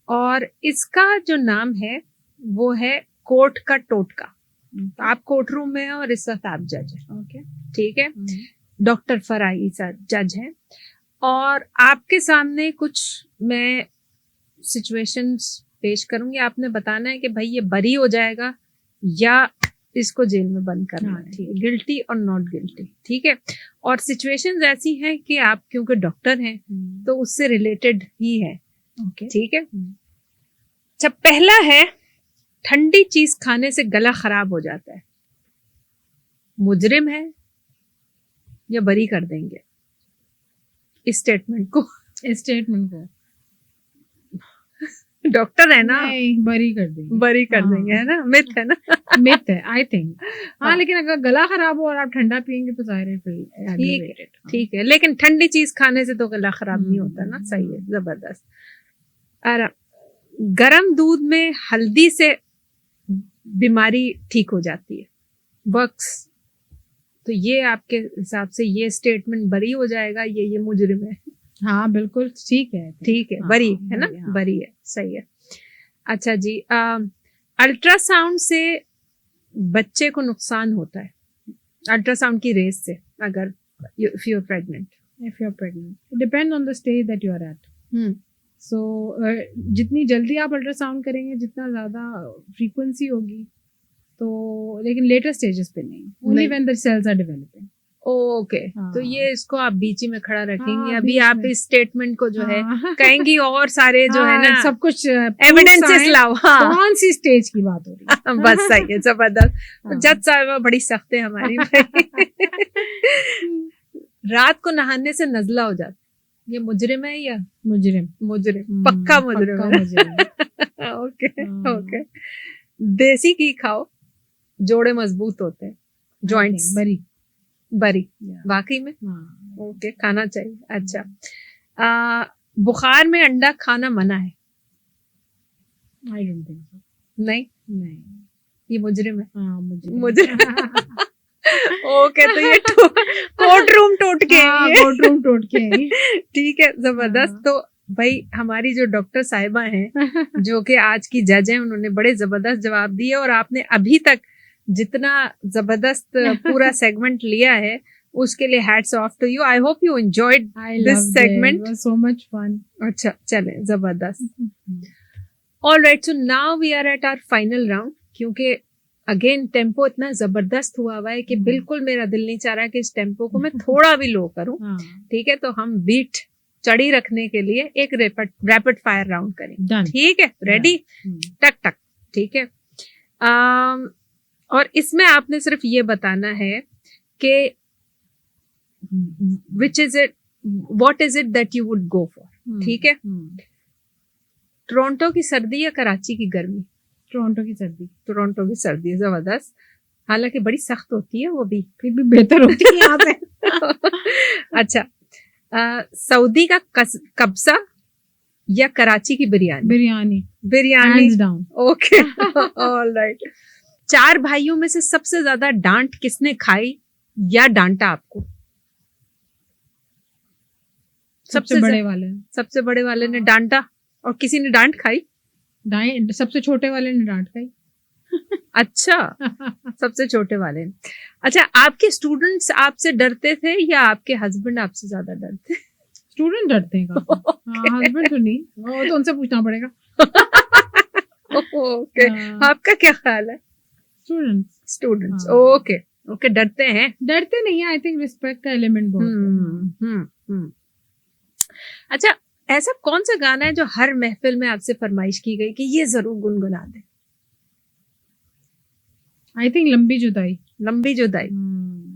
और इसका जो नाम है वो है कोर्ट का टोटका। तो आप कोर्ट रूम में हैं और इस वक्त आप जज हैं। ओके, ठीक है, डॉक्टर फराई जज हैं और आपके सामने कुछ मैं सिचुएशंस पेश करूंगी, आपने बताना है कि भाई ये बरी हो जाएगा या इसको जेल में बंद करना है, ठीक है, गिल्टी और नॉट गिल्टी। ठीक है, और सिचुएशंस ऐसी हैं कि आप क्योंकि डॉक्टर हैं तो उससे रिलेटेड ही है। ओके, ठीक है। अच्छा, पहला है, ठंडी चीज खाने से गला खराब हो जाता है, मुजरिम है या बरी कर देंगे इस स्टेटमेंट को? डॉक्टर है ना, नहीं, बरी कर देंगे। बरी कर देंगे, है ना, मिथ है ना? मिथ है आई थिंक। हाँ, लेकिन अगर गला खराब हो और आप ठंडा पियेंगे तो जाहिर है ठीक है, लेकिन ठंडी चीज खाने से तो गला खराब नहीं होता ना। सही है, जबरदस्त। और गरम दूध में हल्दी से बीमारी ठीक हो जाती है, वर्क्स। तो ये आपके हिसाब से ये स्टेटमेंट बरी हो जाएगा, ये मुजरिम है? हाँ बिल्कुल ठीक है, ठीक है, हाँ, बरी है ना, हाँ। बरी है, सही है। अच्छा जी, अल्ट्रासाउंड से बच्चे को नुकसान होता है, अल्ट्रासाउंड की रेस से, अगर if you are pregnant? If you're pregnant, it depends on the stage that you are at. So जितनी जल्दी आप अल्ट्रासाउंड करेंगे, जितना ज़्यादा फ्रीक्वेंसी होगी, तो लेकिन लेटर स्टेजेस पे नहीं, only when the cells are developing. Okay, हाँ। तो ये इसको आप बीच ही में खड़ा रखेंगी। हाँ, अभी बीच आप में। इस स्टेटमेंट को जो है हाँ। कहेंगी और सारे जो है ना सब कुछ एविडेंसेस लाओ। हाँ, कौन सी स्टेज की बात हो रही है? बस सही है, जबरदस्त। हाँ। जज साहिबा बड़ी सख्त है हमारी भाई। रात को नहाने से नजला हो जाती, ये मुजरिम है या? मुजरिम, मुजरिम, पक्का मुजरिम है। मुजरिम। ओके हाँ। ओके। देसी घी खाओ, जोड़े मजबूत होते हैं, जॉइंट्स बरी, बरी, Yeah. वाकई में? हाँ। ओके, खाना चाहिए। अच्छा, बुखार में अंडा खाना मना है? I don't think so. नहीं, नहीं, ये मुजरिम है। हाँ मुजरिम। मुजरिम। ओके, तो ये कोर्ट रूम टोटके हैं हाँ, ये। कोर्ट रूम टोटके। ठीक है, जबरदस्त। हाँ। तो भाई हमारी जो डॉक्टर साहिबा हैं, जो कि आज की जज हैं, उन्होंने बड़े जबरदस्त जवाब दिए, और आपने अभी तक जितना जबरदस्त पूरा सेगमेंट लिया है, उसके लिए hats off to you. I hope you enjoyed this segment. So much fun. अच्छा, चले, जबरदस्त। All right, so now we are at our final round, क्योंकि अगेन टेम्पो इतना जबरदस्त हुआ है कि बिल्कुल मेरा दिल नहीं चाह रहा कि इस टेम्पो को मैं थोड़ा भी लो करूं। ठीक है, तो हम बीट चढ़ी रखने के लिए एक रैपिड फायर राउंड करेंगे। ठीक है, रेडी? टक टक। ठीक है, और इसमें आपने सिर्फ ये बताना है कि what is it that you would go for. ठीक है, टोरंटो की सर्दी या कराची की गर्मी? टोरंटो की सर्दी। टोरंटो की सर्दी, जबरदस्त। हालांकि बड़ी सख्त होती है वो भी, फिर भी बेहतर होती है यहाँ पे। अच्छा, सऊदी का कब्सा या कराची की biryani? Biryani, biryani, hands down. Okay, all right. 4 भाइयों में से सबसे ज्यादा डांट किसने खाई या डांटा आपको? सबसे बड़े वाले ने। सबसे बड़े वाले ने डांटा, और किसी ने डांट खाई? सबसे छोटे वाले ने डांट खाई। अच्छा, सबसे छोटे वाले ने। अच्छा, आपके स्टूडेंट्स आपसे डरते थे या आपके हस्बैंड आपसे ज्यादा डरते? स्टूडेंट डरते हैं काफी। हाँ, हस्बैंड तो नहीं, वो तो उनसे पूछना पड़ेगा। ओके, आपका क्या ख्याल है? स्टूडेंट्स, ओके ओके, डरते हैं? डरते नहीं है, आई थिंक रिस्पेक्ट का एलिमेंट बहुत है। अच्छा, ऐसा कौन सा गाना है जो हर महफिल में आपसे फरमाइश की गई कि ये जरूर गुनगुना दे? आई थिंक लंबी जुदाई। लंबी जुदाई,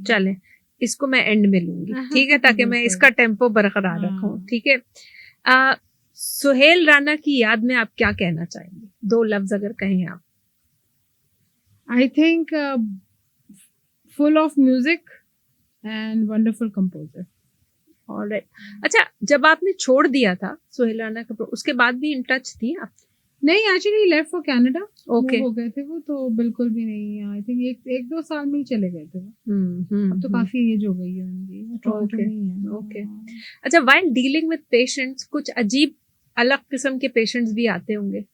चले इसको मैं एंड में लूंगी, ठीक है, ताकि मैं इसका टेम्पो बरकरार रखूं। ठीक है, सुहेल राना की याद में आप क्या कहना चाहेंगे? 2 लफ्ज अगर कहें आप। I think full of music and wonderful composer. Alright. अच्छा, जब आपने छोड़ दिया था सुहेल राना का, उसके बाद भी इन टच थी आप? नहीं, actually left for Canada. Okay, हो गए थे वो, तो बिल्कुल भी नहीं। आई थिंक 1-2 साल में ही चले गए थे। अब तो काफी एज हो गई है उनकी। ओके। अच्छा, व्हाइल डीलिंग विद पेशेंट्स कुछ अजीब अलग किस्म के पेशेंट्स भी आते होंगे,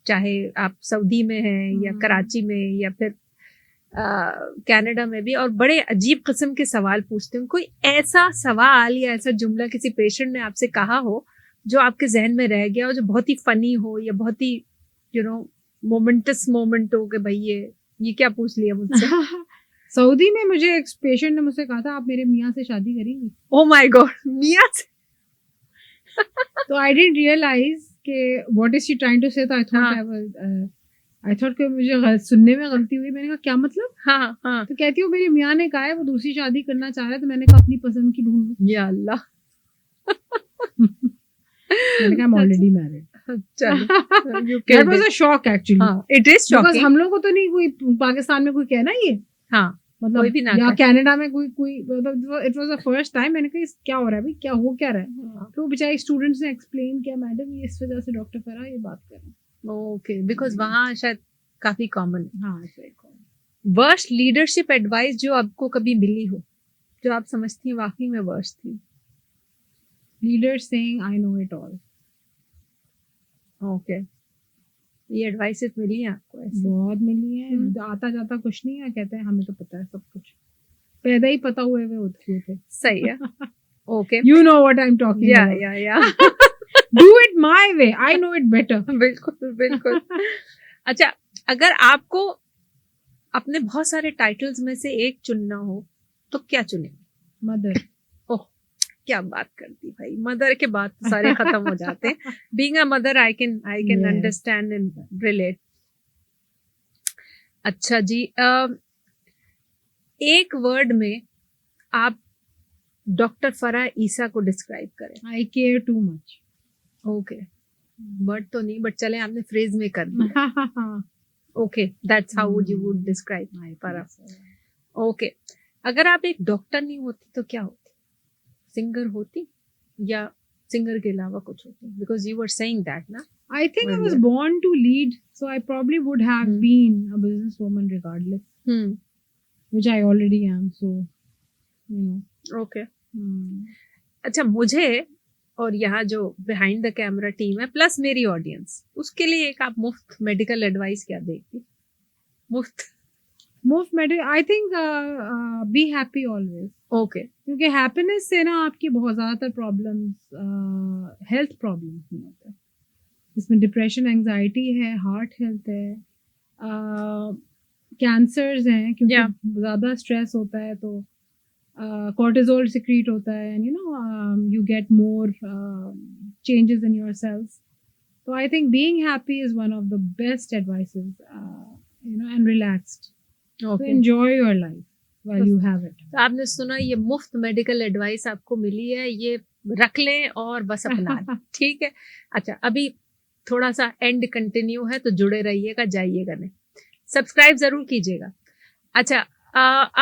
चाहे आप सऊदी में हैं या कराची में या फिर कनाडा में भी, और बड़े अजीब किस्म के सवाल पूछते हैं। कोई ऐसा सवाल या ऐसा जुमला किसी पेशेंट ने आपसे कहा हो जो आपके जहन में रह गया हो, जो बहुत ही फनी हो या बहुत ही मोमेंटस मोमेंट हो कि भाई ये क्या पूछ लिया मुझसे? सऊदी में मुझे एक पेशेंट ने मुझसे कहा था, आप मेरे मियाँ से शादी करेंगी? ओह माय गॉड, मियाँ से? तो आई डिडंट रियलाइज कि what is she trying to say, तो आई थॉट कि मुझे सुनने में गलती हुई। मैंने कहा क्या मतलब? हाँ। तो कहती हूँ मेरी मियाँ ने कहा है वो दूसरी शादी करना चाह रहा है, तो मैंने कहा अपनी पसंद की ढूंढ लो। या अल्लाह। मैंने कहा I'm already married. That was a shock actually. It is shocking. Because हम लोगों को तो नहीं कोई पाकिस्तान में कोई कहना ये, मतलब कोई भी ना या कनाडा में कोई it was the first time. मैंने कहा क्या हो रहा है भाई, क्या हो क्या रहा है? तो बेचारी स्टूडेंट्स ने एक्सप्लेन किया, मैडम ये इस वजह से डॉक्टर फरा ये बात कर रहे हैं। ओके, बिकॉज वहाँ शायद काफी कॉमन है। हाँ, it's very common. Worst leadership advice जो आपको कभी मिली हो, जो आप समझती हैं वाकई में वर्स्ट थी? Leaders saying, "I know it all." Okay, ये एडवाइसेस मिली हैं आपको ऐसे? बहुत मिली है, आता जाता कुछ नहीं है, कहते हैं हमें तो पता है सब कुछ, पैदा ही पता हुए वे होते थे। सही है। Okay, You know what I'm talking या about. या या Do it my way. I know it better. बिल्कुल बिल्कुल। अच्छा, अगर आपको अपने बहुत सारे टाइटल्स में से एक चुनना हो तो क्या चुनेंगे? Mother. ओह, क्या बात करती भाई, मदर के बाद तो सारे खत्म हो जाते हैं। Being a mother I can Yes. Understand and relate. अच्छा जी, एक वर्ड में आप डॉक्टर फराह ईसा को डिस्क्राइब करें। I care too much. Okay, word तो नहीं, बट चले आपने फ्रेज में कर दिया। Okay, that's how you would describe I Farah. think so. Okay, अगर आप एक डॉक्टर नहीं होती तो क्या होती? सिंगर होती या सिंगर के अलावा कुछ होती? Because you were saying that ना। I think I was Earlier. born to lead, so I probably would have Hmm. been a businesswoman regardless, which I already am. So, you know. Okay. Hmm. अच्छा, मुझे और यहाँ जो behind the camera team है plus मेरी audience, उसके लिए एक आप मुफ्त मेडिकल एडवाइस क्या देगी? मुफ्त। Most matter, I think be happy always. Okay, क्योंकि हैप्पीनेस से ना आपकी बहुत ज़्यादातर प्रॉब्लम्स हेल्थ प्रॉब्लम्स नहीं होते, इसमें डिप्रेशन, एंजाइटी है, हार्ट हेल्थ है, कैंसर्स हैं, क्योंकि Yeah. ज़्यादा स्ट्रेस होता है तो कॉर्टिजोल सिक्रीट होता है, and you know you get more changes in your cells. So I think being happy is one of the best advices, you know, and relaxed. So okay. enjoy your life while you have it. तो आपने सुना, ये मुफ्त medical advice आपको मिली है, ये रख लें और बस अपना लें, ठीक है? अच्छा, अभी थोड़ा सा एंड कंटिन्यू है तो जुड़े रहिएगा, जाइएगा नहीं, सब्सक्राइब जरूर कीजिएगा। अच्छा,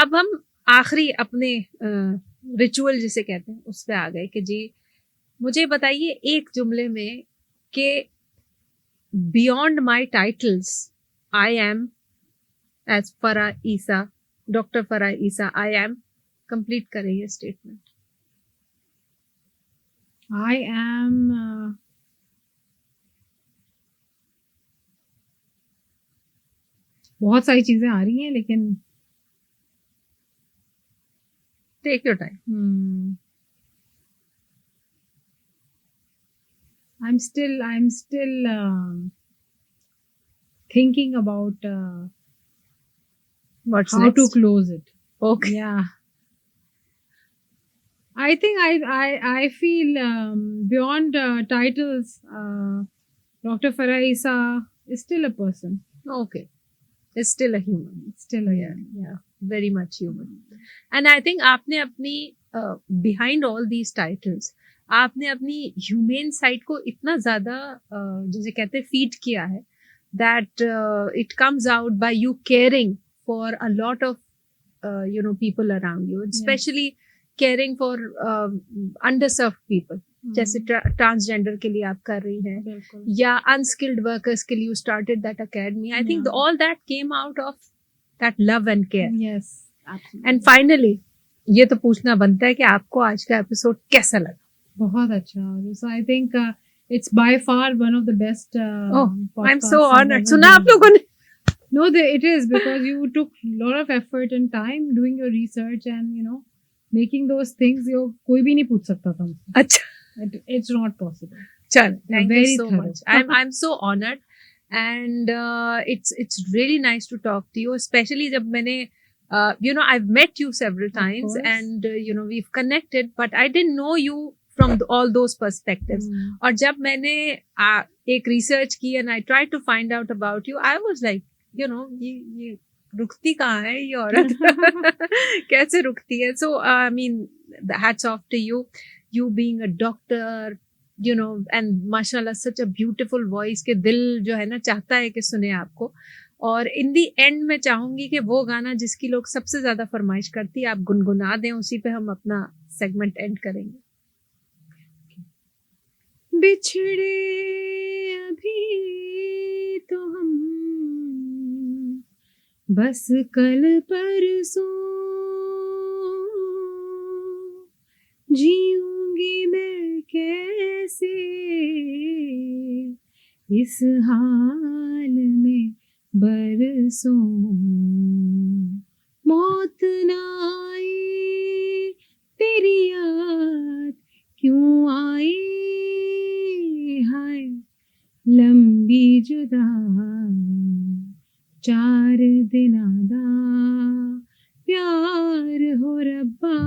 अब हम आखिरी अपने रिचुअल जिसे कहते हैं उस पे आ गए कि जी मुझे बताइए एक जुमले में कि beyond my titles I am as Farah Isa, doctor Farah Isa, I am, complete करें ये स्टेटमेंट। I am बहुत सारी चीजें आ रही हैं लेकिन take your time. I'm still thinking about what's how to close it. Okay, Yeah. I think I feel beyond titles, Dr. Farah Issa is still a person. Okay, it's still a human, Still a Yeah, human. yeah, very much human. And I think आपने अपनी behind all these titles आपने अपनी human side को इतना ज्यादा जिसे कहते हैं फीड किया है that it comes out by you caring for a lot of people around you, especially caring for underserved people, जैसे ट्रांसजेंडर के लिए आप कर रही हैं बिल्कुल. या अनस्किल्ड वर्कर्स के लिए you started that academy. I think Yeah. All that came out of that love and care. Yes. Absolutely. And finally ये तो पूछना बनता है कि आपको आज का एपिसोड कैसा लगा? बहुत अच्छा. So I think it's by far one of the best. I am podcasts so I've honoured. ever सुना आप done. लोगों ने? No, it is because you took a lot of effort and time doing your research and making those things. कोई भी नहीं पूछ सकता था मुझसे. अच्छा, It's not possible. चल, thank you very so thorough. Much. I am so honoured and it's really nice to talk to you, especially जब मैंने I've met you several times course. and we've connected, but I didn't know you from all those perspectives. और जब मैंने एक research की and I tried to find out about you, I was like, ये रुकती कहाँ है ये औरत? कैसे रुकती है? So I mean, hats off to you. You being a doctor, and mashallah such a beautiful voice के दिल जो है ना चाहता है कि सुने आपको. और इन दी एंड में चाहूंगी कि वो गाना जिसकी लोग सबसे ज्यादा फरमाइश करती है आप गुनगुना दें, उसी पे हम अपना सेगमेंट एंड करेंगे. बिछड़े अभी बस कल परसों जीऊंगी मैं कैसे इस हाल में बरसों, मौत ना आई तेरी याद क्यों आई, हाय लंबी जुदाई 4 दिना दा प्यार हो रब्बा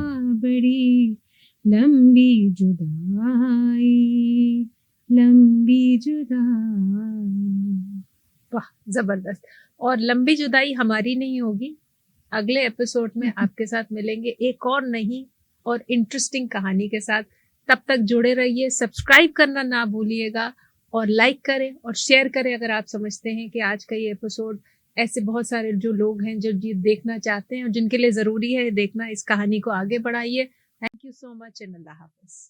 बड़ी लंबी जुदाई, लंबी जुदाई। वाह, जबरदस्त। और लंबी जुदाई हमारी नहीं होगी, अगले एपिसोड में आपके साथ मिलेंगे एक और नई और इंटरेस्टिंग कहानी के साथ। तब तक जुड़े रहिए, सब्सक्राइब करना ना भूलिएगा और लाइक करें और शेयर करें अगर आप समझते हैं कि आज का ये एपिसोड ऐसे बहुत सारे जो लोग हैं जो ये देखना चाहते हैं और जिनके लिए ज़रूरी है देखना, इस कहानी को आगे बढ़ाइए। Thank you so much and अल्लाह हाफिज़।